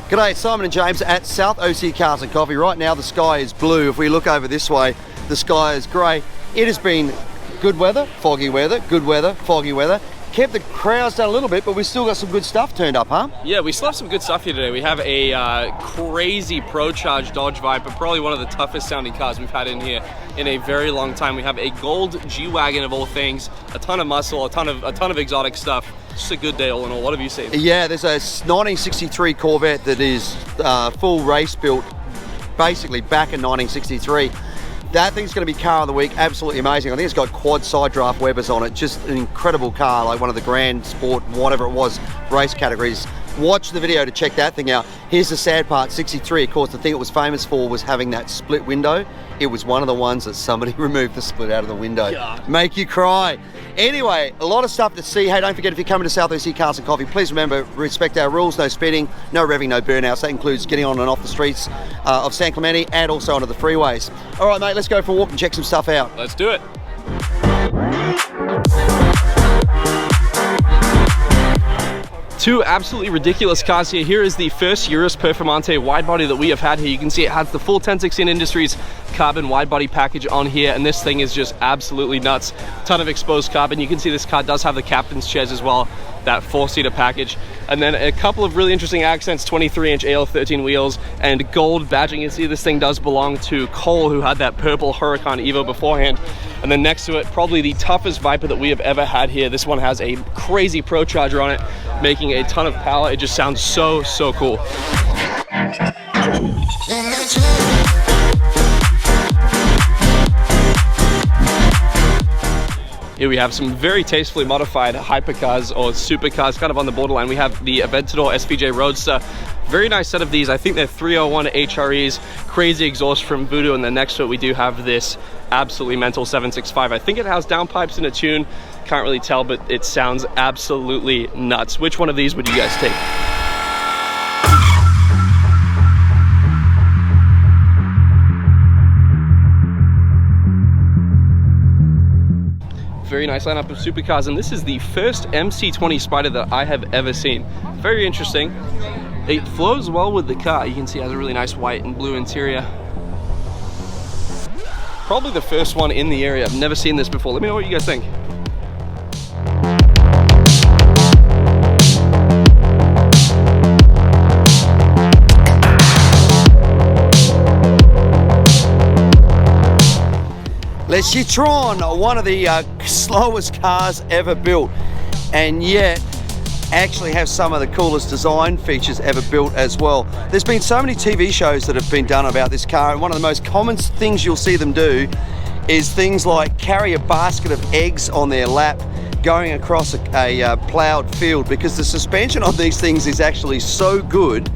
G'day, Simon and James at South OC Cars and Coffee. Right now the sky is blue. If we look over this way, the sky is grey. It has been good weather, foggy weather, good weather, foggy weather. Kept the crowds down a little bit, but we've still got some good stuff turned up, huh? Yeah, we still have some good stuff here today. We have a crazy Procharged Dodge Viper, probably one of the toughest sounding cars we've had in here in a very long time. We have a gold G-Wagon of all things, a ton of muscle, a ton of exotic stuff. Just a good day all in all. What have you seen? Yeah, there's a 1963 Corvette that is full race built, basically back in 1963. That thing's going to be car of the week, absolutely amazing. I think it's got quad side draft Webers on it, just an incredible car, like one of the Grand Sport, whatever it was, race categories. Watch the video to check that thing out. Here's the sad part, 63, of course, the thing it was famous for was having that split window. It was one of the ones that somebody removed the split out of the window. God. Make you cry. Anyway, a lot of stuff to see. Hey, don't forget, if you're coming to South OC Cars and Coffee, please remember, respect our rules, no speeding, no revving, no burnouts. That includes getting on and off the streets of San Clemente and also onto the freeways. All right, mate, let's go for a walk and check some stuff out. Let's do it. Two absolutely ridiculous cars here. Here is the first Urus Performante wide body that we have had here. You can see it has the full 1016 Industries carbon wide body package on here, and this thing is just absolutely nuts. Ton of exposed carbon. You can see this car does have the captain's chairs as well, that 4-seater package. And then a couple of really interesting accents, 23-inch AL13 wheels and gold badging. You can see this thing does belong to Cole, who had that purple Huracan Evo beforehand. And then next to it, probably the toughest Viper that we have ever had here. This one has a crazy Procharger on it, making a ton of power. It just sounds so, so cool. Here we have some very tastefully modified hypercars or supercars, kind of on the borderline. We have the Aventador SVJ Roadster. Very nice set of these. I think they're 301 HREs, crazy exhaust from Voodoo, and then next to it we do have this absolutely mental 765. I think it has downpipes in a tune. Can't really tell, but it sounds absolutely nuts. Which one of these would you guys take? Very nice lineup of supercars, and this is the first MC20 Spider that I have ever seen. Very interesting. It flows well with the car. You can see it has a really nice white and blue interior. Probably the first one in the area. I've never seen this before. Let me know what you guys think. Le Citron, one of the slowest cars ever built, and yet actually have some of the coolest design features ever built as well. There's been so many TV shows that have been done about this car, and one of the most common things you'll see them do is things like carry a basket of eggs on their lap going across a ploughed field, because the suspension on these things is actually so good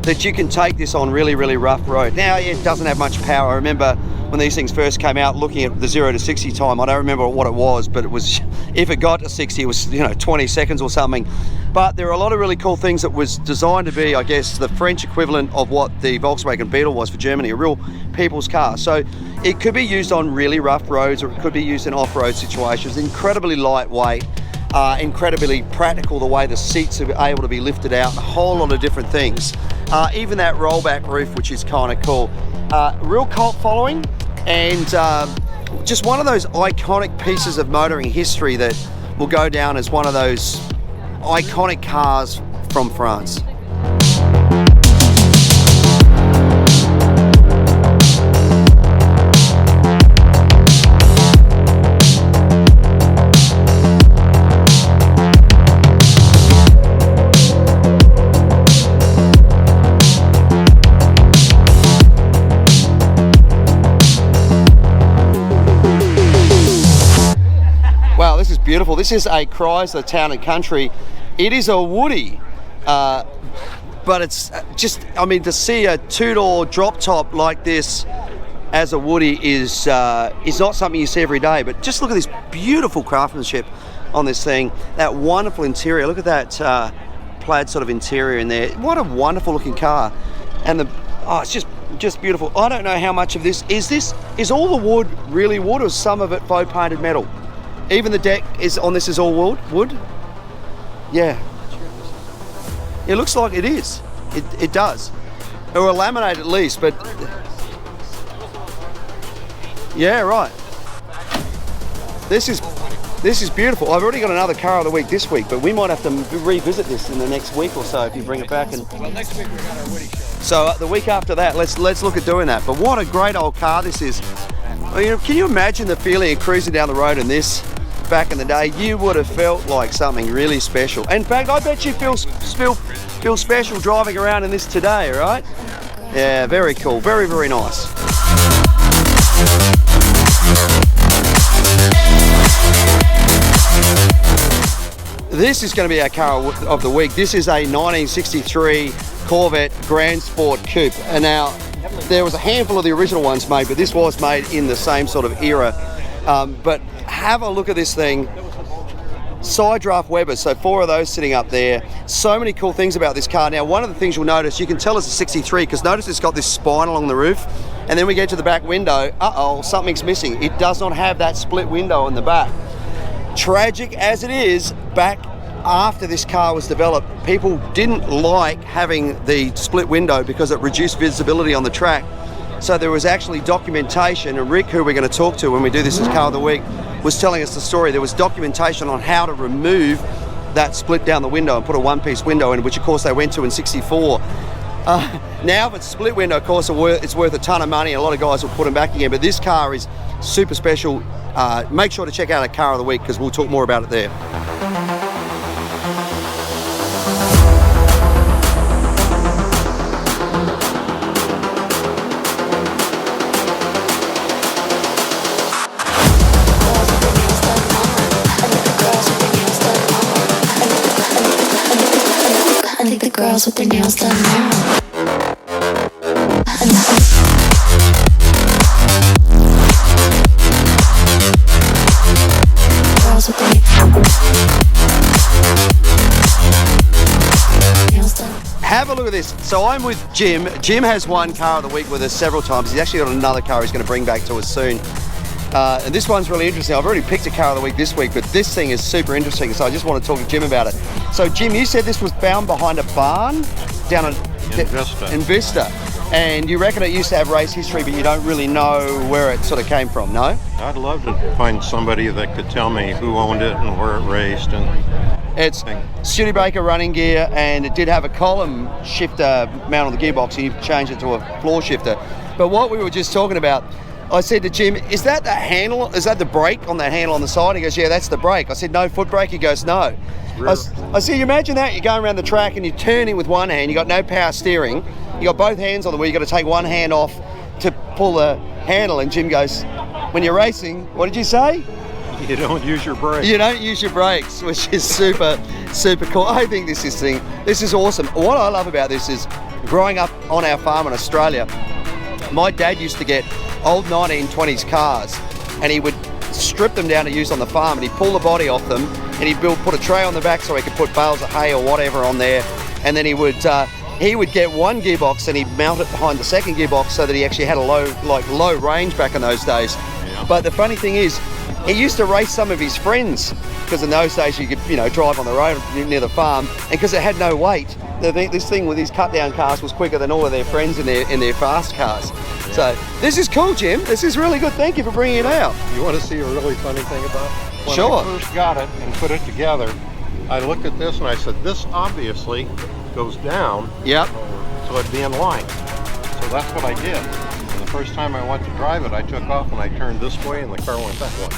that you can take this on really, really rough road. Now, it doesn't have much power. I remember when these things first came out, looking at the 0 to 60 time, I don't remember what it was, but it was, if it got to 60, it was, 20 seconds or something. But there are a lot of really cool things that was designed to be, I guess, the French equivalent of what the Volkswagen Beetle was for Germany, a real people's car. So it could be used on really rough roads, or it could be used in off-road situations. Incredibly lightweight, incredibly practical, the way the seats are able to be lifted out, a whole lot of different things. Even that rollback roof, which is kind of cool. Real cult following, and just one of those iconic pieces of motoring history that will go down as one of those iconic cars from France. Beautiful. This is a Chrysler Town and Country. It is a Woody, but it's just, I mean, to see a two-door drop top like this as a Woody is not something you see every day. But just look at this beautiful craftsmanship on this thing. That wonderful interior. Look at that plaid sort of interior in there. What a wonderful looking car. And Oh, it's just beautiful. I don't know how much of this is all the wood really wood, or is some of it faux painted metal? Even the deck is all wood? Yeah. It looks like it is. It does. Or a laminate at least, but yeah, right. This is beautiful. I've already got another car of the week this week, but we might have to revisit this in the next week or so if you bring it back. Well, next week we got our Woody show. So the week after that, let's look at doing that. But what a great old car this is. I mean, can you imagine the feeling of cruising down the road in this back in the day? You would have felt like something really special. In fact, I bet you feel special driving around in this today, right? Yeah, very cool. Very, very nice. This is going to be our car of the week. This is a 1963 Corvette Grand Sport Coupe. And now, there was a handful of the original ones made, but this was made in the same sort of era. But have a look at this thing. Side draft Webers, so 4 of those sitting up there. So many cool things about this car. Now, one of the things you'll notice, you can tell it's a 63 because notice it's got this spine along the roof. And then we get to the back window, something's missing. It does not have that split window in the back. Tragic as it is, back after this car was developed, people didn't like having the split window because it reduced visibility on the track. So there was actually documentation, and Rick, who we're going to talk to when we do this as Car of the Week, was telling us the story. There was documentation on how to remove that split down the window and put a one-piece window in, which of course they went to in '64. Now if it's split window, of course it's worth a ton of money, and a lot of guys will put them back again, but this car is super special. Make sure to check out our Car of the Week because we'll talk more about it there. I think the girls with their nails done now. Girls with their nails done. Have a look at this. So I'm with Jim. Jim has won Car of the Week with us several times. He's actually got another car he's going to bring back to us soon. And this one's really interesting. I've already picked a Car of the Week this week, but this thing is super interesting, so I just want to talk to Jim about it. So Jim, you said this was found behind a barn down in Vista. And you reckon it used to have race history, but you don't really know where it sort of came from, no? I'd love to find somebody that could tell me who owned it and where it raced. And it's Studebaker running gear, and it did have a column shifter mount on the gearbox, and you changed it to a floor shifter. But what we were just talking about, I said to Jim, is that the handle? Is that the brake on that handle on the side? He goes, yeah, that's the brake. I said, no foot brake? He goes, no. I said, you imagine that, you're going around the track and you're turning with one hand, you got no power steering, you got both hands on the wheel, you got to take one hand off to pull the handle, and Jim goes, when you're racing, what did you say? you don't use your brakes. You don't use your brakes, which is super, super cool. I think this is awesome. What I love about this is, growing up on our farm in Australia, my dad used to get old 1920s cars, and he would strip them down to use on the farm, and he'd pull the body off them, and he'd put a tray on the back so he could put bales of hay or whatever on there, and then he would get one gearbox and he'd mount it behind the second gearbox so that he actually had a low range back in those days. Yeah. But the funny thing is, he used to race some of his friends, because in those days you could drive on the road near the farm, and because it had no weight, this thing with these cut down cars was quicker than all of their friends in their fast cars. Yeah. So this is cool, Jim. This is really good. Thank you for bringing it out. You want to see a really funny thing about it? When Sure. I first got it and put it together, I looked at this and I said, this obviously goes down. Yep. So it'd be in line. So that's what I did. And the first time I went to drive it, I took off and I turned this way and the car went that way.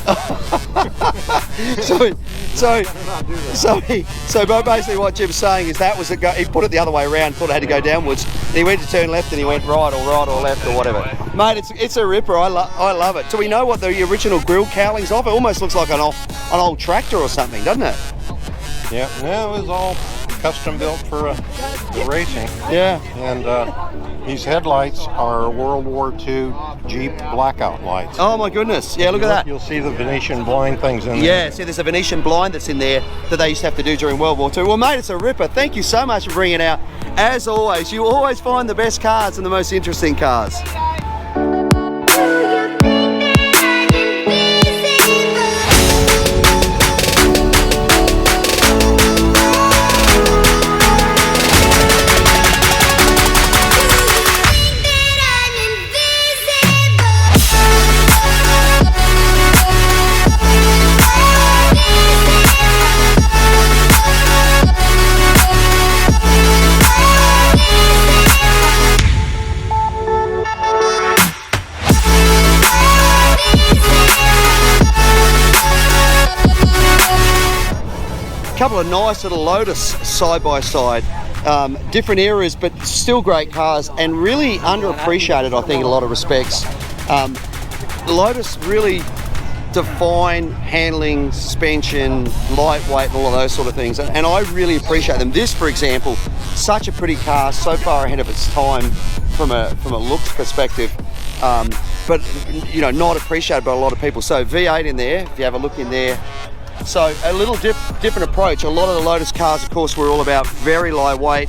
So basically what Jim's saying is that was he put it the other way around, thought it had to go downwards, and he went to turn left and he went right or left or whatever. Mate, it's a ripper. I love it. So we know what the original grill cowling's of. It almost looks like an old tractor or something, doesn't it? Yeah, it was all custom built for racing. Yeah. And these headlights are World War II Jeep blackout lights. Oh my goodness. Yeah, look at that. You'll see the Venetian blind things in there. Yeah, see there's a Venetian blind that's in there that they used to have to do during World War II. Well mate, it's a ripper. Thank you so much for bringing it out. As always, you always find the best cars and the most interesting cars. Couple of nice little Lotus side by side, different eras but still great cars and really underappreciated I think in a lot of respects. Lotus really define handling, suspension, lightweight and all of those sort of things and I really appreciate them. This for example, such a pretty car, so far ahead of its time from a looks perspective, but you know, not appreciated by a lot of people. So V8 in there, if you have a look in there. So a little different approach. A lot of the Lotus cars, of course, were all about very lightweight,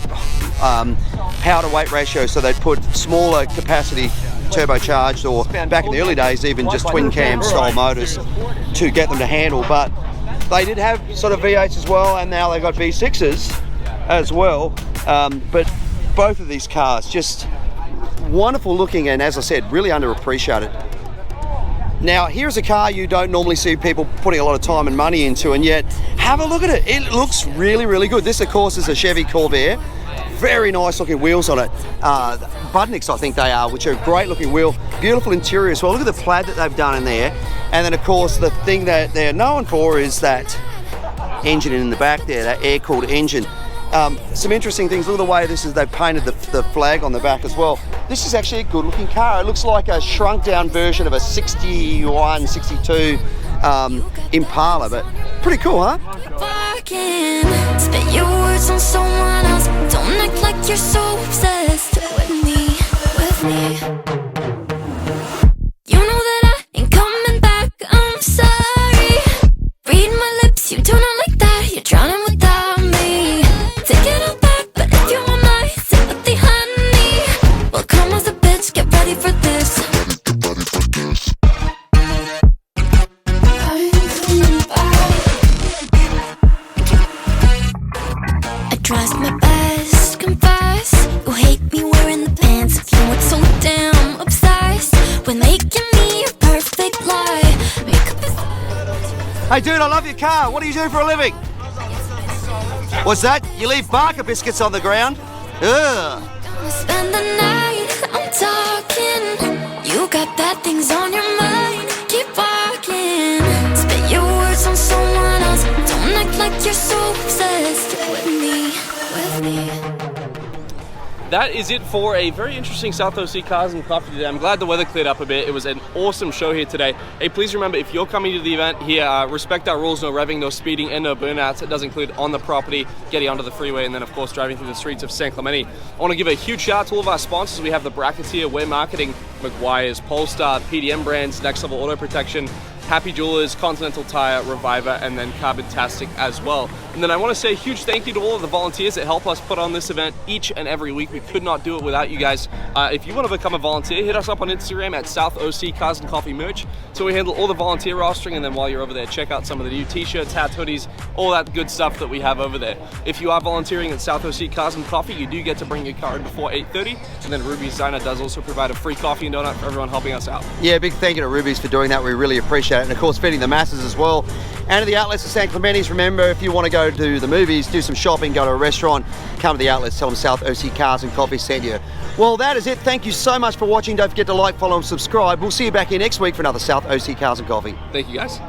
power to weight ratio, so they'd put smaller capacity turbocharged or back in the early days even just twin cam style motors to get them to handle. But they did have sort of V8s as well, and now they've got V6s as well. But both of these cars just wonderful looking and, as I said, really underappreciated. Now here's a car you don't normally see people putting a lot of time and money into, and yet have a look at it. It looks really, really good. This of course is a Chevy Corvair. Very nice looking wheels on it. Budniks I think they are, which are a great looking wheel. Beautiful interior as well. Look at the plaid that they've done in there. And then of course the thing that they're known for is that engine in the back there, that air-cooled engine. Some interesting things. Look at the way they've painted the flag on the back as well. This is actually a good looking car. It looks like a shrunk down version of a 61, 62 Impala, but pretty cool, huh? Spit your words on someone else. Don't act like you're so obsessed with me, with me. You know that I ain't coming back, I'm sorry. Read my lips, you do not like that. You're drowning without me. Take it all back, but if you want my sympathy, honey, well come as a bitch, get ready for this. I tries my best, confess. You hate me wearing the pants. If you weren't so damn obsessed with making me a perfect lie. Makeup is... Hey dude, I love your car. What do you do for a living? What's that? You leave Barker biscuits on the ground? Ugh. Spend the night, I'm talking. You got bad things on your mind. Keep walking. Spit your words on someone else. Don't act like you're so obsessed with me, with me. That is it for a very interesting South OC Cars and Coffee today. I'm glad the weather cleared up a bit. It was an awesome show here today. Hey, please remember, if you're coming to the event here, respect our rules: no revving, no speeding, and no burnouts. It does include on the property, getting onto the freeway, and then of course driving through the streets of San Clemente. I want to give a huge shout out to all of our sponsors. We have the brackets here, We're Marketing, McGuire's, Polestar, PDM Brands, Next Level Auto Protection, Happy Jewelers, Continental Tire, Reviver, and then Carbon-tastic as well. And then I want to say a huge thank you to all of the volunteers that help us put on this event each and every week. We could not do it without you guys. If you want to become a volunteer, hit us up on Instagram at South OC Cars and Coffee Merch. So we handle all the volunteer rostering, and then while you're over there, check out some of the new t-shirts, hats, hoodies, all that good stuff that we have over there. If you are volunteering at South OC Cars and Coffee, you do get to bring your car in before 8:30. And then Ruby's Diner does also provide a free coffee and donut for everyone helping us out. Yeah, big thank you to Ruby's for doing that. We really appreciate it. And of course, feeding the masses as well. And to the outlets of San Clemente, remember, if you want to go to the movies, do some shopping, go to a restaurant, come to the outlets, tell them South OC Cars and Coffee sent you. Well, that is it. Thank you so much for watching. Don't forget to like, follow, and subscribe. We'll see you back here next week for another South OC Cars and Coffee. Thank you, guys.